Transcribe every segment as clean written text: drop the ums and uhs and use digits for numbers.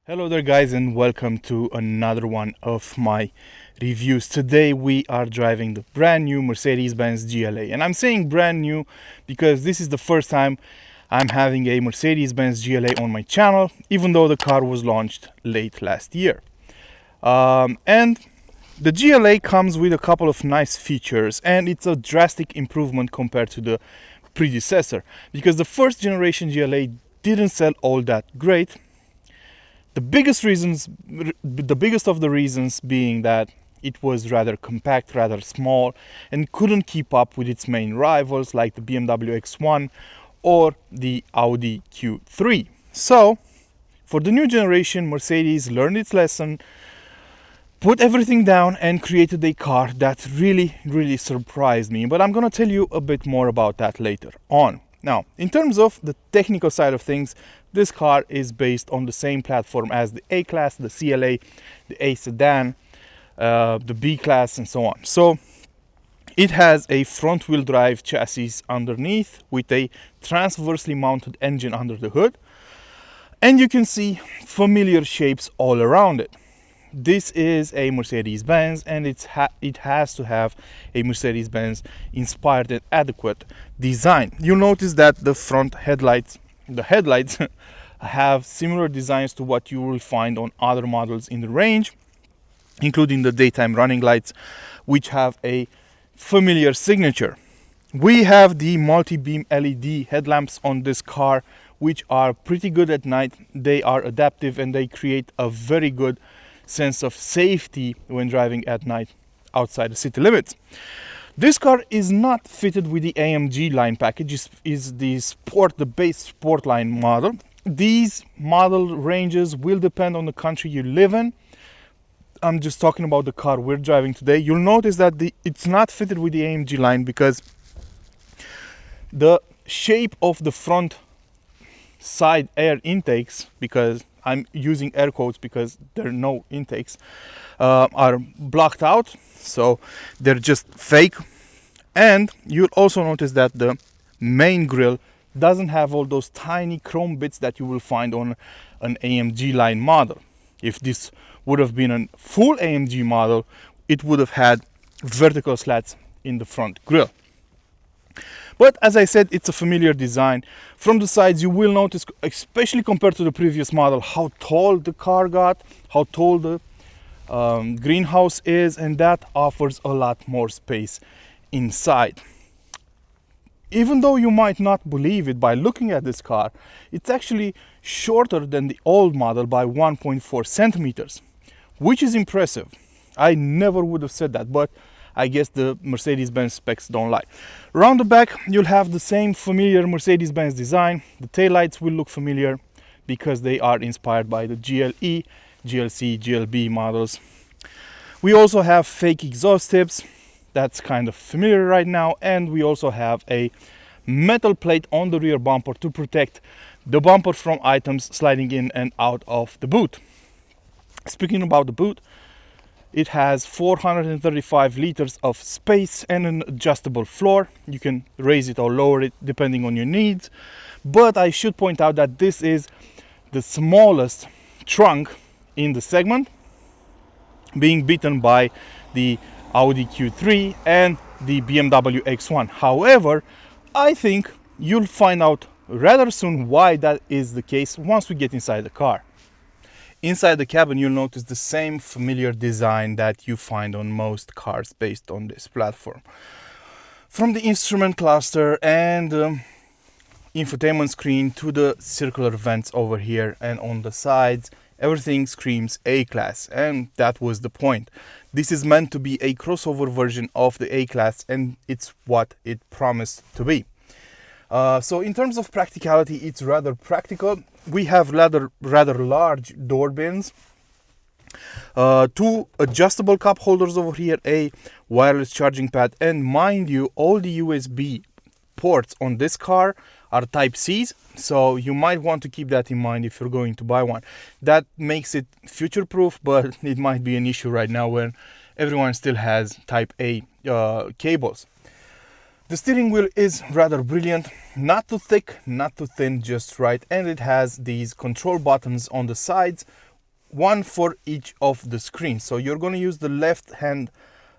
Hello there guys, and welcome to another one of my reviews. Today we are driving the brand new Mercedes-Benz GLA, and I'm saying brand new because this is the first time I'm having a Mercedes-Benz GLA on my channel, even though the car was launched late last year. And the GLA comes with a couple of nice features, and it's a drastic improvement compared to the predecessor, because the first generation GLA didn't sell all that great. The biggest of the reasons being that it was rather compact, rather small, and couldn't keep up with its main rivals like the BMW X1 or the Audi Q3. So, for the new generation, Mercedes learned its lesson, put everything down, and created a car that really surprised me. But I'm gonna tell you a bit more about that later on. Now, in terms of the technical side of things, this car is based on the same platform as the A-Class, the CLA, the A Sedan, the B-Class, and so on. So it has a front-wheel drive chassis underneath with a transversely mounted engine under the hood. And you can see familiar shapes all around it. This is a Mercedes-Benz, and it has to have a Mercedes-Benz inspired and adequate design. You'll notice that the headlights have similar designs to what you will find on other models in the range, including the daytime running lights, which have a familiar signature. We have the multi-beam LED headlamps on this car, which are pretty good at night. They are adaptive and they create a very good sense of safety when driving at night outside the city limits. This car is not fitted with the AMG line package. Is the base sport line model. These model ranges will depend on the country you live in. I'm just talking about the car we're driving today. You'll notice that it's not fitted with the AMG line because the shape of the front side air intakes, because I'm using air quotes because there are no intakes, are blocked out, so they're just fake. And you'll also notice that the main grille doesn't have all those tiny chrome bits that you will find on an AMG line model. If this would have been a full AMG model, it would have had vertical slats in the front grille. But as I said, it's a familiar design. From the sides, you will notice, especially compared to the previous model, how tall the car got, how tall the greenhouse is, and that offers a lot more space inside. Even though you might not believe it by looking at this car, it's actually shorter than the old model by 1.4 centimeters, which is impressive. I never would have said that, but I guess the Mercedes-Benz specs don't lie. Around the back, you'll have the same familiar Mercedes-Benz design. The taillights will look familiar because they are inspired by the GLE, GLC, GLB models. We also have fake exhaust tips. That's kind of familiar right now. And we also have a metal plate on the rear bumper to protect the bumper from items sliding in and out of the boot. Speaking about the boot, it has 435 liters of space and an adjustable floor. You can raise it or lower it depending on your needs. But I should point out that this is the smallest trunk in the segment, being beaten by the Audi Q3 and the BMW X1. However, I think you'll find out rather soon why that is the case once we get inside the car. Inside the cabin, you'll notice the same familiar design that you find on most cars based on this platform. From the instrument cluster and the infotainment screen to the circular vents over here and on the sides, everything screams A-Class, and that was the point. This is meant to be a crossover version of the A-Class, and it's what it promised to be. So in terms of practicality, it's rather practical. We have rather large door bins, two adjustable cup holders over here, a wireless charging pad, and mind you, all the USB ports on this car are Type C's, so you might want to keep that in mind if you're going to buy one. That makes it future-proof, but it might be an issue right now when everyone still has Type A cables. The steering wheel is rather brilliant, not too thick, not too thin, just right, and it has these control buttons on the sides one for each of the screens. So you're going to use the left hand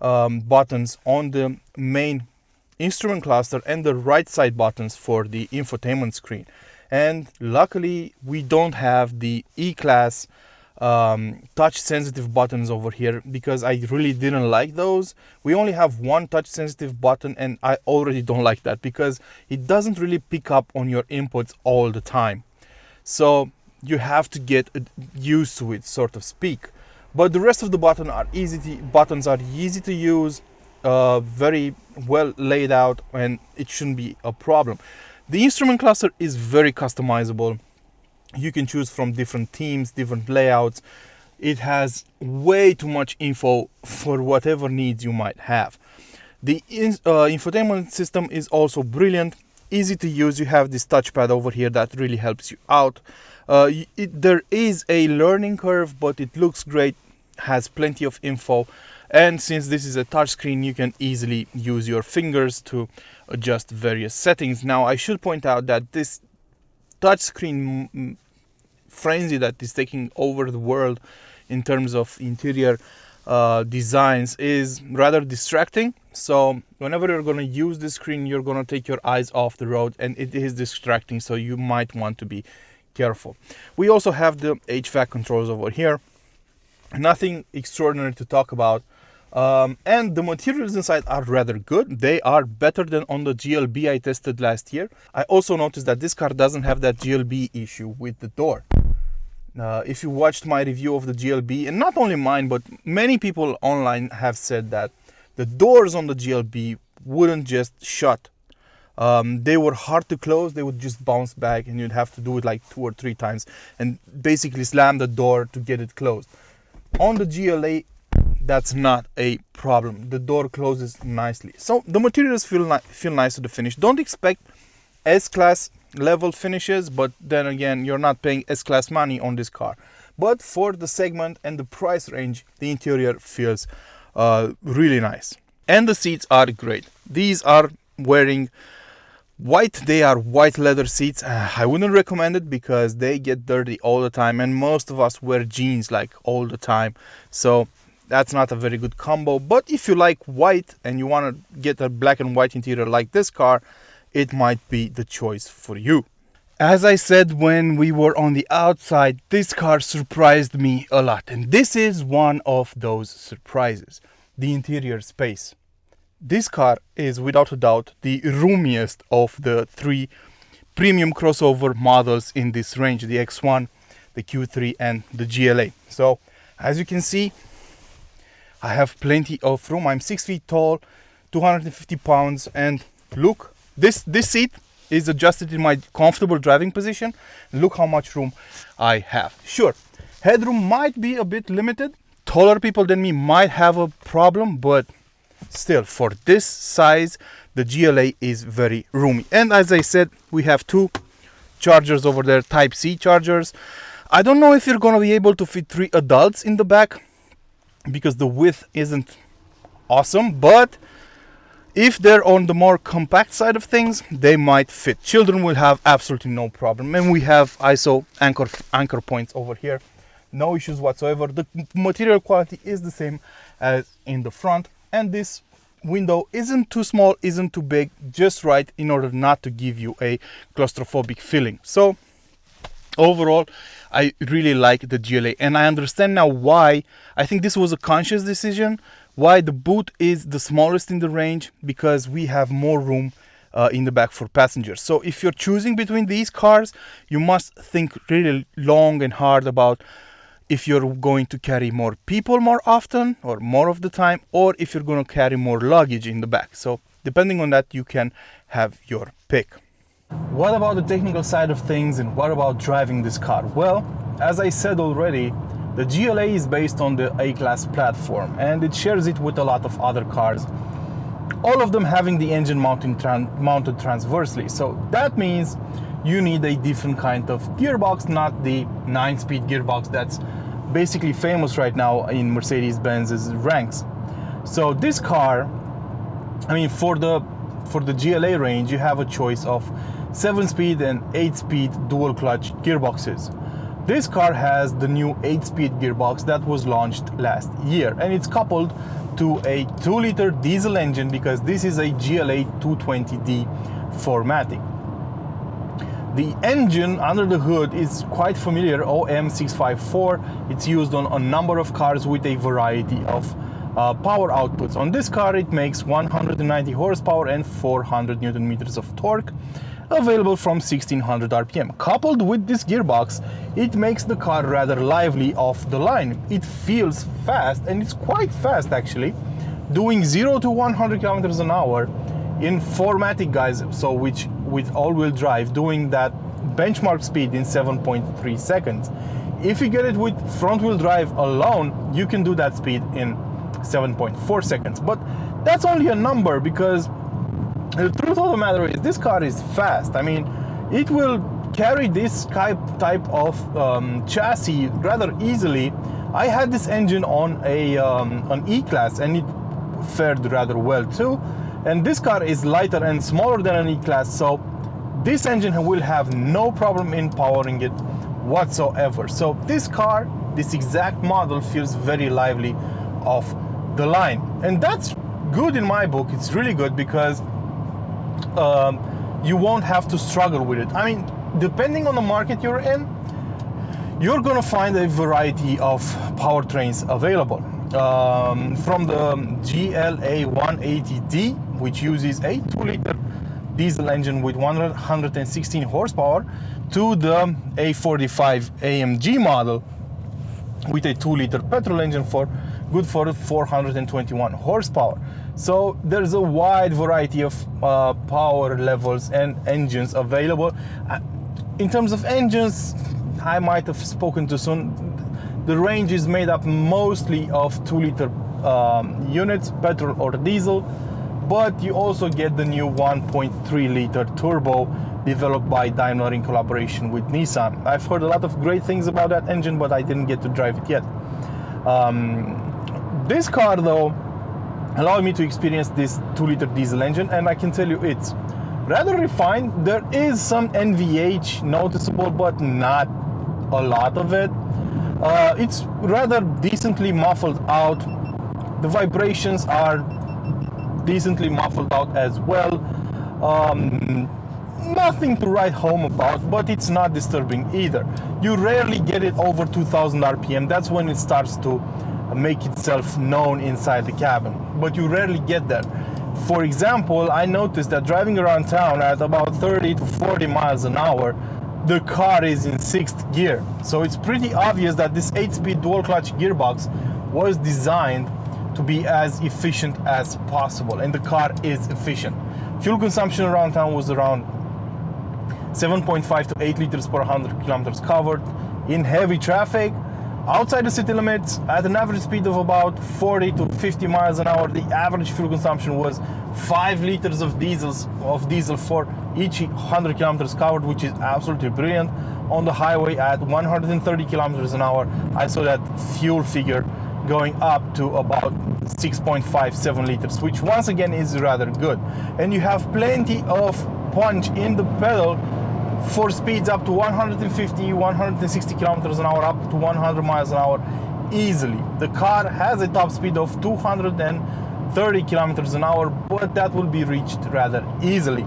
buttons on the main instrument cluster and the right side buttons for the infotainment screen. And luckily we don't have the E-Class touch sensitive buttons over here, because I really didn't like those. We only have one touch sensitive button, and I already don't like that because it doesn't really pick up on your inputs all the time. So you have to get used to it, so to speak. But the rest of the buttons are easy to use, very well laid out, and it shouldn't be a problem. The instrument cluster is very customizable. You can choose from different themes, different layouts. It has way too much info for whatever needs you might have. The infotainment system is also brilliant, easy to use. You have this touchpad over here that really helps you out. There is a learning curve, but it looks great, has plenty of info. And since this is a touchscreen, you can easily use your fingers to adjust various settings. Now, I should point out that this touchscreen frenzy that is taking over the world in terms of interior designs is rather distracting. So whenever you're going to use this screen, you're going to take your eyes off the road, and it is distracting, so you might want to be careful. We also have the HVAC controls over here. Nothing extraordinary to talk about. And the materials inside are rather good. They are better than on the GLB I tested last year. I also noticed that this car doesn't have that GLB issue with the door. If you watched my review of the GLB, and not only mine, but many people online have said that the doors on the GLB wouldn't just shut. They were hard to close. They would just bounce back, and you'd have to do it like 2 or 3 times and basically slam the door to get it closed. On the GLA, that's not a problem. The door closes nicely. So the materials feel nice to the finish. Don't expect S-Class level finishes, but then again, you're not paying S-Class money on this car. But for the segment and the price range, the interior feels really nice. And the seats are great. These are wearing white. They are white leather seats. I wouldn't recommend it because they get dirty all the time, and most of us wear jeans like all the time. So that's not a very good combo. But if you like white and you want to get a black and white interior like this car, it might be the choice for you. As I said when we were on the outside, this car surprised me a lot, and this is one of those surprises: the interior space. This car is without a doubt the roomiest of the 3 premium crossover models in this range: the X1, the Q3 and the GLA. So as you can see, I have plenty of room. I'm 6 feet tall, 250 pounds, and look, this seat is adjusted in my comfortable driving position. Look how much room I have. Sure, headroom might be a bit limited. Taller people than me might have a problem, but still, for this size, the GLA is very roomy. And as I said, we have 2 chargers over there, Type-C chargers. I don't know if you're going to be able to fit 3 adults in the back because the width isn't awesome, but if they're on the more compact side of things, they might fit. Children will have absolutely no problem. And we have ISO anchor points over here. No issues whatsoever. The material quality is the same as in the front. And this window isn't too small, isn't too big, just right in order not to give you a claustrophobic feeling. So overall, I really like the GLA, and I understand now why. I think this was a conscious decision, why the boot is the smallest in the range, because we have more room in the back for passengers. So if you're choosing between these cars, you must think really long and hard about if you're going to carry more people more often or more of the time, or if you're going to carry more luggage in the back. So depending on that, you can have your pick. What about the technical side of things, and what about driving this car? Well, as I said already, the GLA is based on the A-Class platform, and it shares it with a lot of other cars, all of them having the engine mounted transversely. So that means you need a different kind of gearbox, not the 9-speed gearbox that's basically famous right now in Mercedes-Benz's ranks. So this car, I mean, for the GLA range, you have a choice of 7-speed and 8-speed dual clutch gearboxes. This car has the new 8-speed gearbox that was launched last year, and it's coupled to a 2-liter diesel engine because this is a GLA 220D formatting. The engine under the hood is quite familiar, OM654. It's used on a number of cars with a variety of power outputs. On this car it makes 190 horsepower and 400 Newton meters of torque, available from 1600 RPM. Coupled with this gearbox, it makes the car rather lively off the line. It feels fast, and it's quite fast actually, doing 0 to 100 kilometers an hour in 4MATIC, guys, so which with all-wheel drive, doing that benchmark speed in 7.3 seconds. If you get it with front-wheel drive alone, you can do that speed in 7.4 seconds. But that's only a number, because the truth of the matter is this car is fast. I mean, it will carry this type of chassis rather easily. I had this engine on an E-Class, and it fared rather well too. And this car is lighter and smaller than an E-Class, so this engine will have no problem in powering it whatsoever. So this car, this exact model, feels very lively off the line, and that's good in my book. It's really good because you won't have to struggle with it. I mean, depending on the market you're in, you're gonna find a variety of powertrains available. From the GLA 180D, which uses a 2-liter diesel engine with 116 horsepower, to the A45 AMG model with a 2-liter petrol engine for 421 horsepower. So there's a wide variety of power levels and engines available. In terms of engines, I might have spoken too soon. The range is made up mostly of 2-liter units, petrol or diesel, but you also get the new 1.3-liter turbo developed by Daimler in collaboration with Nissan. I've heard a lot of great things about that engine, but I didn't get to drive it yet. This car, though, allowed me to experience this 2-liter diesel engine, and I can tell you it's rather refined. There is some NVH noticeable, but not a lot of it. It's rather decently muffled out. The vibrations are decently muffled out as well. Nothing to write home about, but it's not disturbing either. You rarely get it over 2000 RPM. That's when it starts to make itself known inside the cabin, but you rarely get there. For example, I noticed that driving around town at about 30 to 40 miles an hour, the car is in 6th gear. So it's pretty obvious that this 8-speed dual clutch gearbox was designed to be as efficient as possible, and the car is efficient. Fuel consumption around town was around 7.5 to 8 liters per 100 kilometers covered in heavy traffic. Outside the city limits, at an average speed of about 40 to 50 miles an hour, the average fuel consumption was 5 liters of diesel for each 100 kilometers covered, which is absolutely brilliant. On the highway at 130 kilometers an hour, I saw that fuel figure going up to about 6.57 liters, which once again is rather good. And you have plenty of punch in the pedal for speeds up to 150, 160 kilometers an hour, up to 100 miles an hour easily. The car has a top speed of 230 kilometers an hour, but that will be reached rather easily.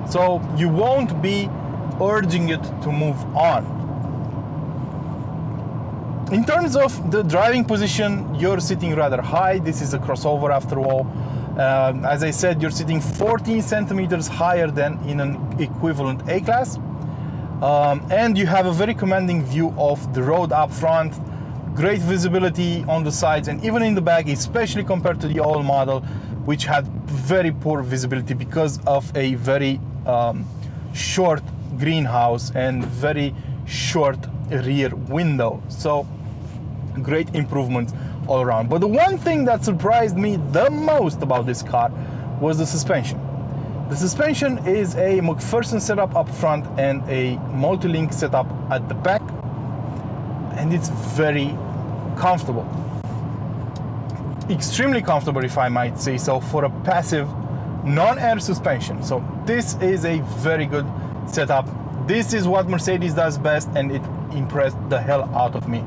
So you won't be urging it to move on. In terms of the driving position, you're sitting rather high. This is a crossover after all. As I said, you're sitting 14 centimeters higher than in an equivalent A-Class. And you have a very commanding view of the road up front, great visibility on the sides and even in the back, especially compared to the old model, which had very poor visibility because of a very short greenhouse and very short rear window. So great improvements all around. But the one thing that surprised me the most about this car was the suspension. The suspension is a McPherson setup up front and a multi-link setup at the back, and it's very comfortable. Extremely comfortable, if I might say so, for a passive non-air suspension. So this is a very good setup. This is what Mercedes does best, and it impressed the hell out of me.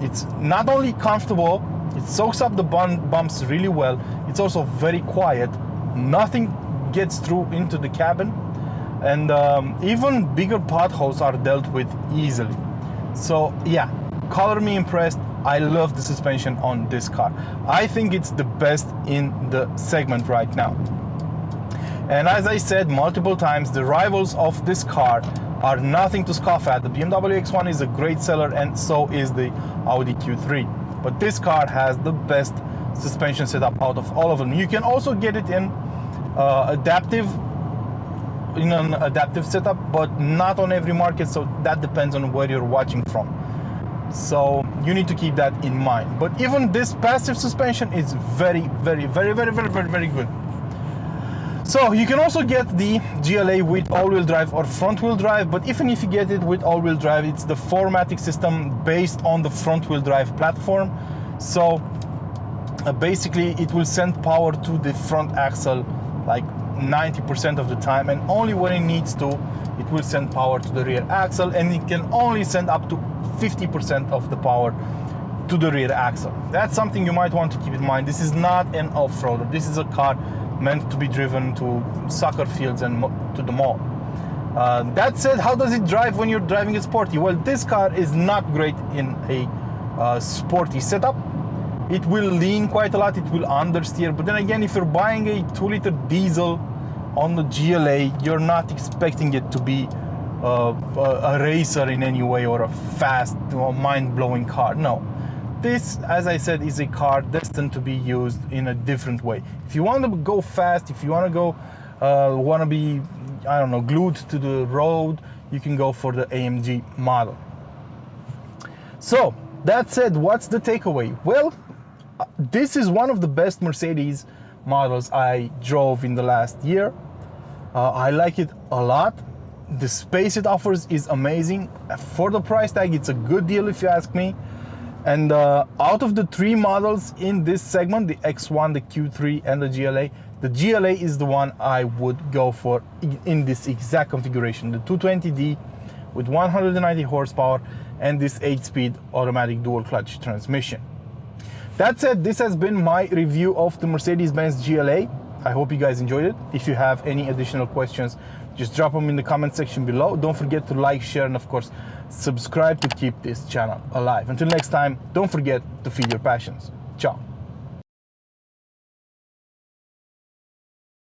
It's not only comfortable, it soaks up the bumps really well, it's also very quiet, nothing gets through into the cabin, and even bigger potholes are dealt with easily. So yeah, color me impressed. I love the suspension on this car. I think it's the best in the segment right now. And as I said multiple times, the rivals of this car are nothing to scoff at. The BMW X1 is a great seller, and so is the Audi Q3. But this car has the best suspension setup out of all of them. You can also get it in an adaptive setup, but not on every market, so that depends on where you're watching from. So you need to keep that in mind. But even this passive suspension is very good. So you can also get the GLA with all-wheel drive or front-wheel drive, but even if you get it with all-wheel drive, it's the 4MATIC system based on the front-wheel drive platform. So basically it will send power to the front axle like 90% of the time, and only when it needs to, it will send power to the rear axle, and it can only send up to 50% of the power to the rear axle. That's something you might want to keep in mind. This is not an off-roader. This is a car meant to be driven to soccer fields and to the mall. That said, how does it drive when you're driving a sporty? Well, this car is not great in a sporty setup. It will lean quite a lot, it will understeer, but then again, if you're buying a 2-liter diesel on the GLA, you're not expecting it to be a racer in any way, or a fast or mind-blowing car. No, this, as I said, is a car destined to be used in a different way. If you want to go fast, if you want to go want to be, I don't know, glued to the road, you can go for the AMG model. So that said, what's the takeaway? Well, this is one of the best Mercedes models I drove in the last year. I like it a lot. The space it offers is amazing. For the price tag, it's a good deal if you ask me. And out of the 3 models in this segment, the X1, the Q3 and the GLA is the one I would go for in this exact configuration. The 220D with 190 horsepower and this 8-speed automatic dual clutch transmission. That said, this has been my review of the Mercedes-Benz GLA. I hope you guys enjoyed it. If you have any additional questions, just drop them in the comment section below. Don't forget to like, share, and of course, subscribe to keep this channel alive. Until next time, don't forget to feed your passions.